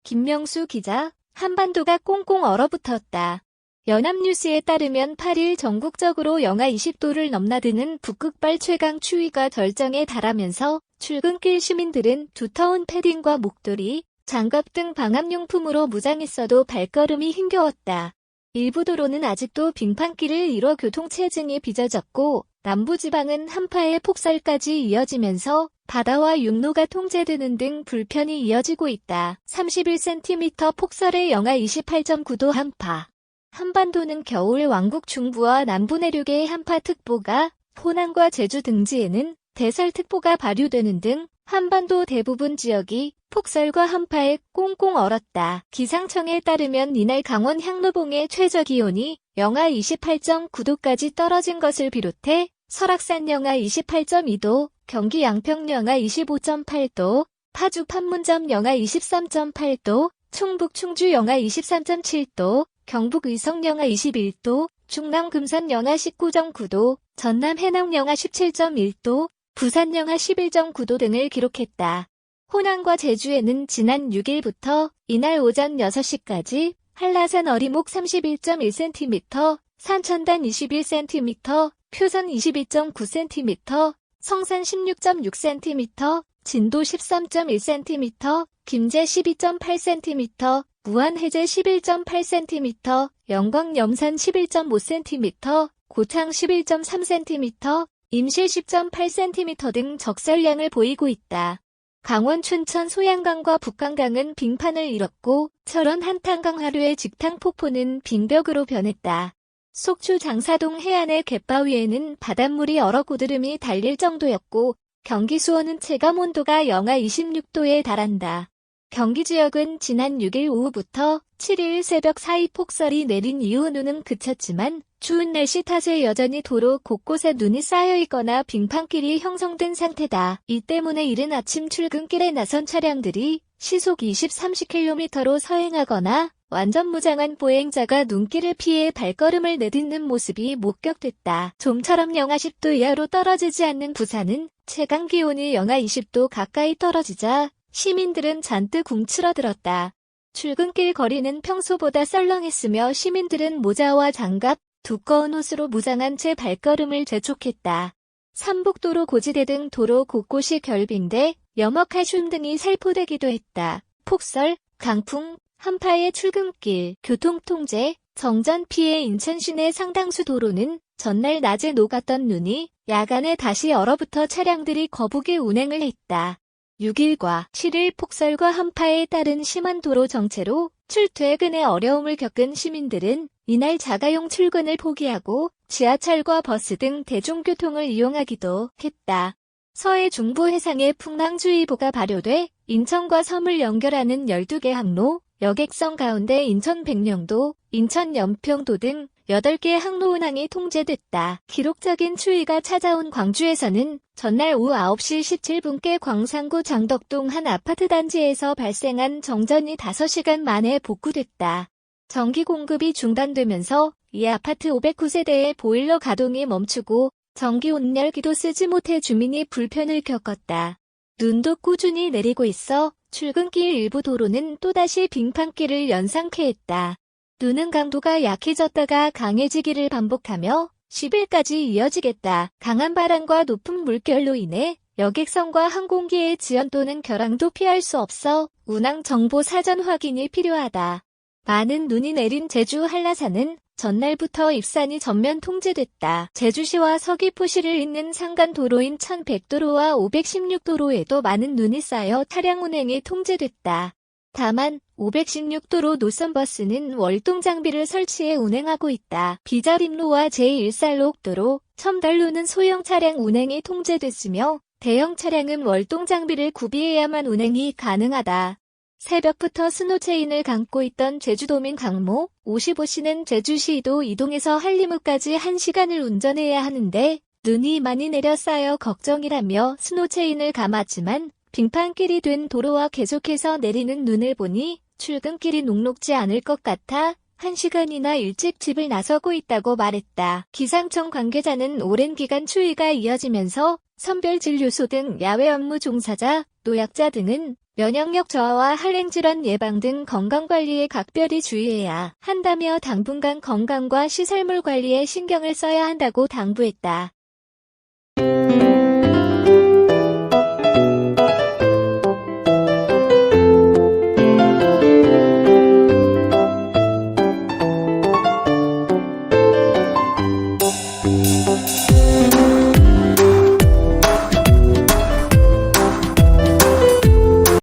김명수 기자, 한반도가 꽁꽁 얼어붙었다. 연합뉴스에 따르면 8일 전국적으로 영하 20도를 넘나드는 북극발 최강 추위가 절정에 달하면서 출근길 시민들은 두터운 패딩과 목도리, 장갑 등 방함용품으로 무장했어도 발걸음이 힘겨웠다. 일부 도로는 아직도 빙판길을 이뤄 교통체증이 빚어졌고 남부지방은 한파의 폭설까지 이어지면서 바다와 육로가 통제되는 등 불편이 이어지고 있다. 31cm 폭설에 영하 28.9도 한파. 한반도는 겨울 왕국 중부와 남부 내륙의 한파특보가, 호남과 제주 등지에는 대설특보가 발효되는 등 한반도 대부분 지역이 폭설과 한파에 꽁꽁 얼었다. 기상청에 따르면 이날 강원 향로봉의 최저기온이 영하 28.9도까지 떨어진 것을 비롯해 설악산 영하 28.2도, 경기 양평 영하 25.8도, 파주 판문점 영하 23.8도, 충북 충주 영하 23.7도, 경북 의성 영하 21도, 충남 금산 영하 19.9도, 전남 해남 영하 17.1도, 부산 영하 11.9도 등을 기록했다. 호남과 제주에는 지난 6일부터 이날 오전 6시까지 한라산 어리목 31.1cm, 산천단 21cm, 표선 22.9cm, 성산 16.6cm, 진도 13.1cm, 김제 12.8cm, 무안 해제 11.8cm, 영광 염산 11.5cm, 고창 11.3cm, 임실 10.8cm 등 적설량을 보이고 있다. 강원 춘천 소양강과 북한강은 빙판을 잃었고 철원 한탄강 하류의 직탕 폭포는 빙벽으로 변했다. 속초 장사동 해안의 갯바위에는 바닷물이 얼어 고드름이 달릴 정도였고 경기 수원은 체감온도가 영하 26도에 달한다. 경기 지역은 지난 6일 오후부터 7일 새벽 사이 폭설이 내린 이후 눈은 그쳤지만 추운 날씨 탓에 여전히 도로 곳곳에 눈이 쌓여있거나 빙판길이 형성된 상태다. 이 때문에 이른 아침 출근길에 나선 차량들이 시속 20-30km로 서행하거나 완전 무장한 보행자가 눈길을 피해 발걸음을 내딛는 모습이 목격됐다. 좀처럼 영하 10도 이하로 떨어지지 않는 부산은 최강기온이 영하 20도 가까이 떨어지자 시민들은 잔뜩 움츠러들었다. 출근길 거리는 평소보다 썰렁했으며 시민들은 모자와 장갑, 두꺼운 옷으로 무장한 채 발걸음을 재촉했다. 삼복도로 고지대 등 도로 곳곳이 결빙돼 염화칼슘 등이 살포되기도 했다. 폭설, 강풍, 한파의 출근길, 교통통제, 정전 피해 인천 시내 상당수 도로는 전날 낮에 녹았던 눈이 야간에 다시 얼어붙어 차량들이 거북이 운행을 했다. 6일과 7일 폭설과 한파에 따른 심한 도로 정체로 출퇴근에 어려움을 겪은 시민들은 이날 자가용 출근을 포기하고 지하철과 버스 등 대중교통을 이용하기도 했다. 서해 중부 해상에 풍랑주의보가 발효돼 인천과 섬을 연결하는 12개 항로, 여객선 가운데 인천 백령도, 인천 연평도 등 8개 항로 운항이 통제됐다. 기록적인 추위가 찾아온 광주에서는 전날 오후 9시 17분께 광산구 장덕동 한 아파트 단지에서 발생한 정전이 5시간 만에 복구됐다. 전기 공급이 중단되면서 이 아파트 509세대의 보일러 가동이 멈추고 전기 온열기도 쓰지 못해 주민이 불편을 겪었다. 눈도 꾸준히 내리고 있어 출근길 일부 도로는 또다시 빙판길을 연상케 했다. 눈은 강도가 약해졌다가 강해지기를 반복하며 10일까지 이어지겠다. 강한 바람과 높은 물결로 인해 여객선과 항공기의 지연 또는 결항도 피할 수 없어 운항 정보 사전 확인이 필요하다. 많은 눈이 내린 제주 한라산은 전날부터 입산이 전면 통제됐다. 제주시와 서귀포시를 잇는 상간 도로인 1100도로와 516도로에도 많은 눈이 쌓여 차량 운행이 통제됐다. 다만 516도로 노선버스는 월동 장비를 설치해 운행하고 있다. 비자림로와 제1살록도로, 첨달로는 소형 차량 운행이 통제됐으며 대형 차량은 월동 장비를 구비해야만 운행이 가능하다. 새벽부터 스노체인을 감고 있던 제주도민 강모 55씨는 제주시도 이동에서 한림읍까지 1시간을 운전해야 하는데 눈이 많이 내려 쌓여 걱정이라며 스노체인을 감았지만 빙판길이 된 도로와 계속해서 내리는 눈을 보니 출근길이 녹록지 않을 것 같아 1시간이나 일찍 집을 나서고 있다고 말했다. 기상청 관계자는 오랜 기간 추위가 이어지면서 선별진료소 등 야외 업무 종사자, 노약자 등은 면역력 저하와 할랭질환 예방 등 건강관리에 각별히 주의해야 한다며 당분간 건강과 시설물 관리에 신경을 써야 한다고 당부했다.